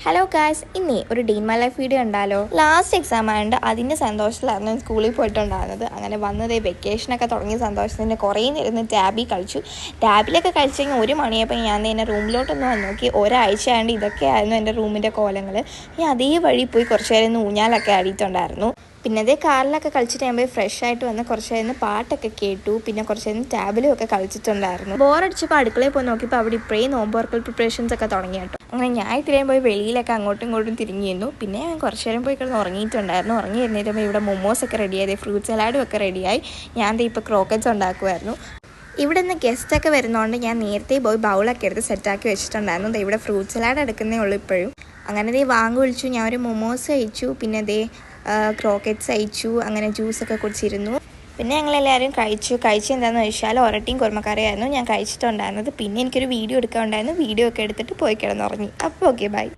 Hello guys, ഇന്നേ ഒരു day in my life video ഉണ്ടല്ലോ. ലാസ്റ്റ് എക്സാം ആയതുകൊണ്ട് അതിൻ്റെ സന്തോഷത്തിലായിരുന്നു സ്കൂളിൽ പോയിട്ടുണ്ടായിരുന്നത്. അങ്ങനെ വന്നത് വെക്കേഷനൊക്കെ തുടങ്ങിയ സന്തോഷത്തിൻ്റെ കുറേ നേരം ടാബിൽ കളിച്ചു. ടാബിലൊക്കെ കളിച്ച് കഴിഞ്ഞാൽ 1 മണിയപ്പോൾ ഞാൻ എൻ്റെ റൂമിലോട്ടൊന്ന് വന്ന് നോക്കി. ഒരാഴ്ച ആയതുകൊണ്ട് ഇതൊക്കെയായിരുന്നു എൻ്റെ റൂമിൻ്റെ കോലങ്ങൾ. ഞാൻ അതേ വഴി പോയി കുറച്ച് നേരം ഊഞ്ഞാലൊക്കെ ആടിയിട്ടുണ്ടായിരുന്നു. പിന്നെ അതേ കാറിലൊക്കെ കളിച്ചിട്ട് ഞാൻ പോയി ഫ്രഷ് ആയിട്ട് വന്ന് കുറച്ച് നേരം പാട്ടൊക്കെ കേട്ടു. പിന്നെ കുറച്ച് നേരം ടാബിലും ഒക്കെ കളിച്ചിട്ടുണ്ടായിരുന്നു. ബോറടിച്ചപ്പോൾ അടുക്കളയിൽ പോയി നോക്കിയപ്പോൾ അവിടെ ഇപ്പോഴേ നോമ്പുറക്കൽ പ്രിപ്പറേഷൻസ് ഒക്കെ തുടങ്ങി കേട്ടോ. അങ്ങനെ ഞാൻ ഇത്രയും പോയി വെളിയിലൊക്കെ അങ്ങോട്ടും ഇങ്ങോട്ടും തിരിഞ്ഞിരുന്നു. പിന്നെ ഞാൻ കുറച്ച് നേരം പോയി കിടന്ന് ഉറങ്ങിയിട്ടുണ്ടായിരുന്നു. ഉറങ്ങി ഇരുന്നിട്ടുമ്പോൾ ഇവിടെ മൊമോസൊക്കെ റെഡിയായി, ഫ്രൂട്ട് സലാഡും ഒക്കെ റെഡിയായി. ഞാൻ ഇപ്പോൾ ക്രോക്കറ്റ്സ് ഉണ്ടാക്കുമായിരുന്നു. ഇവിടെ നിന്ന് ഗസ്റ്റൊക്കെ വരുന്നതുകൊണ്ട് ഞാൻ നേരത്തെ പോയി ബൗളൊക്കെ എടുത്ത് സെറ്റാക്കി വെച്ചിട്ടുണ്ടായിരുന്നു. ഇവിടെ ഫ്രൂട്ട് സലാഡ് എടുക്കുന്നേ ഉള്ളൂ ഇപ്പോഴും. അങ്ങനെ വാങ്ങി വിളിച്ചു. ഞാൻ ഒരു മൊമോസ് കഴിച്ചു. പിന്നെ ക്രോക്കറ്റ്സ് അയച്ചു. അങ്ങനെ ജ്യൂസൊക്കെ കുടിച്ചിരുന്നു. പിന്നെ ഞങ്ങളെല്ലാവരും കഴിച്ചെന്താണെന്ന് വെച്ചാൽ ഒരട്ടിയും കുറുമക്കറിയായിരുന്നു ഞാൻ കഴിച്ചിട്ടുണ്ടായിരുന്നത്. പിന്നെ എനിക്കൊരു വീഡിയോ എടുക്കാനുണ്ടായിരുന്നു. വീഡിയോ ഒക്കെ എടുത്തിട്ട് പോയി കിടന്നുറങ്ങി. അപ്പോൾ ഓക്കെ, ബൈ.